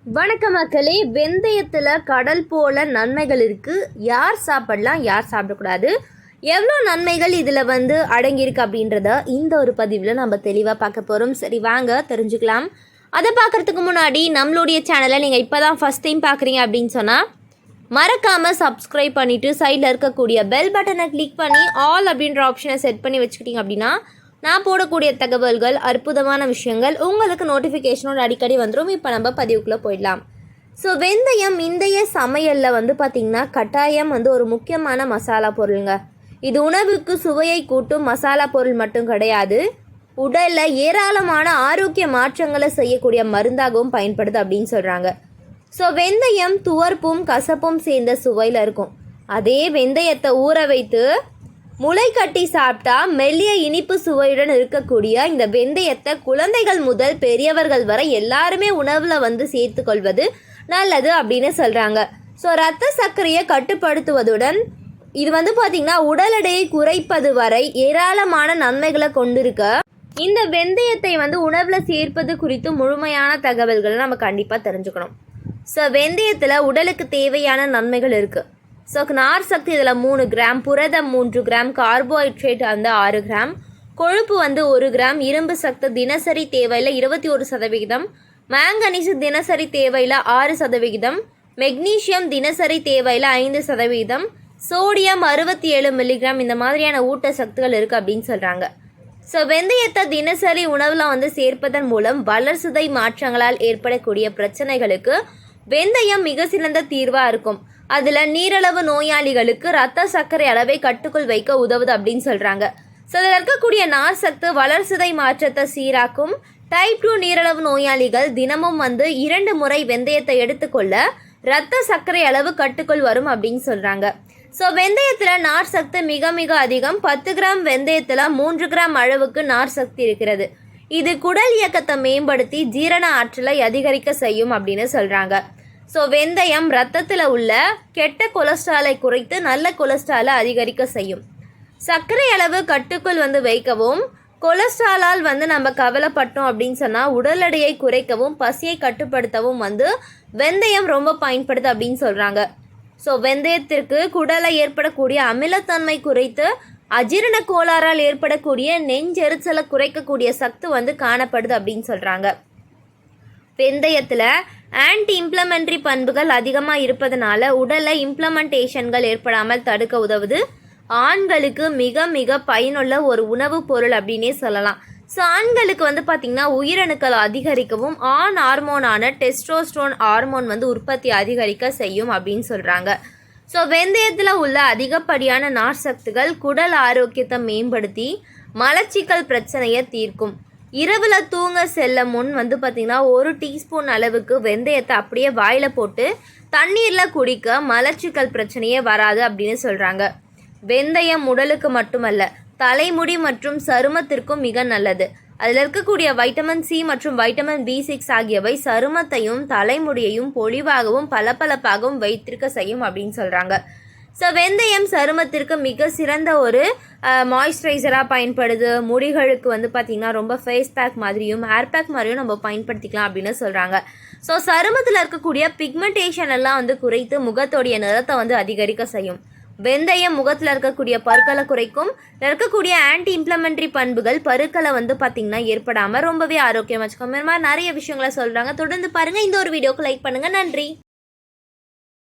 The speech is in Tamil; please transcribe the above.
வணக்க மக்களே, வெந்தயத்தில் கடல் போல நன்மைகள் இருக்குது. யார் சாப்பிடலாம், யார் சாப்பிடக்கூடாது, எவ்வளோ நன்மைகள் இதில் அடங்கியிருக்கு அப்படின்றத இந்த ஒரு பதிவில் நம்ம தெளிவாக பார்க்க போகிறோம். சரி, வாங்க தெரிஞ்சுக்கலாம். அதை பார்க்குறதுக்கு முன்னாடி நம்மளுடைய சேனலை நீங்கள் இப்போ தான் ஃபஸ்ட் டைம் பார்க்குறீங்க அப்படின்னு சொன்னால் மறக்காமல் சப்ஸ்கிரைப் பண்ணிவிட்டு சைடில் இருக்கக்கூடிய பெல் பட்டனை கிளிக் பண்ணி ஆல் அப்படின்ற ஆப்ஷனை செட் பண்ணி வச்சுக்கிட்டீங்க அப்படின்னா நான் போடக்கூடிய தகவல்கள், அற்புதமான விஷயங்கள் உங்களுக்கு நோட்டிஃபிகேஷனோட அடிக்கடி வந்துடும். இப்போ நம்ம பதிவுக்குள்ளே போயிடலாம். ஸோ வெந்தயம் இந்திய சமையலில் பார்த்திங்கன்னா கட்டாயம் ஒரு முக்கியமான மசாலா பொருளுங்க. இது உணவுக்கு சுவையை கூட்டும் மசாலா பொருள் மட்டும் கிடையாது, உடலில் ஏராளமான ஆரோக்கிய மாற்றங்களை செய்யக்கூடிய மருந்தாகவும் பயன்படுது அப்படின்னு சொல்கிறாங்க. ஸோ வெந்தயம் துவர்ப்பும் கசப்பும் சேர்ந்த சுவையில் இருக்கும். அதே வெந்தயத்தை ஊற வைத்து முளை கட்டி சாப்பிட்டா மெல்லிய இனிப்பு சுவையுடன் இருக்கக்கூடிய இந்த வெந்தயத்தை குழந்தைகள் முதல் பெரியவர்கள் வரை எல்லாருமே உணவில் சேர்த்து கொள்வது நல்லது அப்படின்னு சொல்கிறாங்க. ஸோ ரத்த சர்க்கரையை கட்டுப்படுத்துவதுடன் இது பார்த்திங்கன்னா உடல் எடையை குறைப்பது வரை ஏராளமான நன்மைகளை கொண்டிருக்க இந்த வெந்தயத்தை உணவில் சேர்ப்பது குறித்து முழுமையான தகவல்களை நம்ம கண்டிப்பாக தெரிஞ்சுக்கணும். ஸோ வெந்தயத்தில் உடலுக்கு தேவையான நன்மைகள் இருக்குது. ஸோ நார் சக்தி இதில் 3 கிராம், புரதம் 3 கிராம், கார்போஹைட்ரேட் 6 கிராம், கொழுப்பு 1 கிராம், இரும்பு சக்தி தினசரி தேவையில் 21%, மேங்கனீசு தினசரி தேவையில் 6%, மெக்னீஷியம் தினசரி தேவையில் 5%, சோடியம் 67 மில்லிகிராம், இந்த மாதிரியான ஊட்டச்சத்துக்கள் இருக்குது அப்படின்னு சொல்கிறாங்க. ஸோ வெந்தயத்தை தினசரி உணவில் சேர்ப்பதன் மூலம் வளர்சிதை மாற்றங்களால் ஏற்படக்கூடிய பிரச்சனைகளுக்கு வெந்தயம் மிக சிறந்த தீர்வாக இருக்கும். அதில் நீரிழிவு நோயாளிகளுக்கு ரத்த சர்க்கரை அளவை கட்டுக்குள் வைக்க உதவுது அப்படின்னு சொல்கிறாங்க. ஸோ அதில் இருக்கக்கூடிய நார் சத்து வளர்சிதை மாற்றத்தை சீராக்கும். டைப் 2 நீரிழிவு நோயாளிகள் தினமும் 2 முறை வெந்தயத்தை எடுத்துக்கொள்ள ரத்த சர்க்கரை அளவு கட்டுக்குள் வரும் அப்படின்னு சொல்கிறாங்க. ஸோ வெந்தயத்தில் நார் சத்து மிக மிக அதிகம். 10 கிராம் வெந்தயத்தில் 3 கிராம் அளவுக்கு நார் சக்தி இருக்கிறது. இது குடல் இயக்கத்தை மேம்படுத்தி ஜீரண ஆற்றலை அதிகரிக்க செய்யும் அப்படின்னு சொல்கிறாங்க. ஸோ வெந்தயம் ரத்தத்தில் உள்ள கெட்ட கொலஸ்ட்ராலை குறைத்து நல்ல கொலஸ்ட்ராலை அதிகரிக்க செய்யும். சர்க்கரை அளவு கட்டுக்குள் வைக்கவும், கொலஸ்ட்ராலால் நம்ம கவலைப்பட்டோம் அப்படின்னு சொன்னால் உடல் எடையை குறைக்கவும் பசியை கட்டுப்படுத்தவும் வெந்தயம் ரொம்ப பயன்படுது அப்படின்னு சொல்கிறாங்க. ஸோ வெந்தயத்திற்கு குடலை ஏற்படக்கூடிய அமிலத்தன்மை குறைத்து அஜீரண கோளாறால் ஏற்படக்கூடிய நெஞ்செரிச்சலை குறைக்கக்கூடிய சக்தி காணப்படுது அப்படின்னு சொல்கிறாங்க. வெந்தயத்தில் ஆன்டி இம்ப்ளமெண்ட்ரி பண்புகள் அதிகமாக இருப்பதனால உடலில் இம்ப்ளமெண்டேஷன்கள் ஏற்படாமல் தடுக்க உதவுது. ஆண்களுக்கு மிக மிக பயனுள்ள ஒரு உணவுப் பொருள் அப்படின்னே சொல்லலாம். ஸோ ஆண்களுக்கு பார்த்திங்கன்னா உயிரணுக்கள் அதிகரிக்கவும் ஆண் ஹார்மோனான டெஸ்டோஸ்டரோன் ஹார்மோன் உற்பத்தி அதிகரிக்க செய்யும் அப்படின்னு சொல்கிறாங்க. ஸோ வெந்தயத்தில் உள்ள அதிகப்படியான நார் சத்துகள் குடல் ஆரோக்கியத்தை மேம்படுத்தி மலச்சிக்கல் பிரச்சனையை தீர்க்கும். இரவில் தூங்க செல்ல முன் பார்த்திங்கன்னா 1 டீஸ்பூன் அளவுக்கு வெந்தயத்தை அப்படியே வாயில் போட்டு தண்ணீரில் குடிக்க மலச்சிக்கல் பிரச்சனையே வராது அப்படின்னு சொல்கிறாங்க. வெந்தயம் உடலுக்கு மட்டுமல்ல, தலைமுடி மற்றும் சருமத்திற்கும் மிக நல்லது. அதில் இருக்கக்கூடிய வைட்டமின் சி மற்றும் வைட்டமின் B6 ஆகியவை சருமத்தையும் தலைமுடியையும் பொலிவாகவும் பளபளப்பாகவும் வைத்திருக்க செய்யும் அப்படின்னு சொல்கிறாங்க. ஸோ வெந்தயம் சருமத்திற்கு மிக சிறந்த ஒரு மாய்ஸ்சரைசராக பயன்படுது. முடிகளுக்கு பார்த்திங்கன்னா ரொம்ப ஃபேஸ் பேக் மாதிரியும் ஹேர் பேக் மாதிரியும் நம்ம பயன்படுத்திக்கலாம் அப்படின்னு சொல்கிறாங்க. ஸோ சருமத்தில் இருக்கக்கூடிய பிக்மெண்டேஷன் எல்லாம் குறைத்து முகத்தோடைய நிறத்தை அதிகரிக்க செய்யும். வெந்தயம் முகத்தில் இருக்கக்கூடிய பருக்களை குறைக்கும். இருக்கக்கூடிய ஆன்டி இம்ப்ளமெண்ட்ரி பண்புகள் பருக்களை பார்த்திங்கன்னா ஏற்படாமல் ரொம்பவே ஆரோக்கியம் வச்சுக்கோங்க. இந்த மாதிரி நிறைய விஷயங்களை சொல்கிறாங்க. தொடர்ந்து பாருங்கள். இந்த ஒரு வீடியோக்கு லைக் பண்ணுங்கள். நன்றி.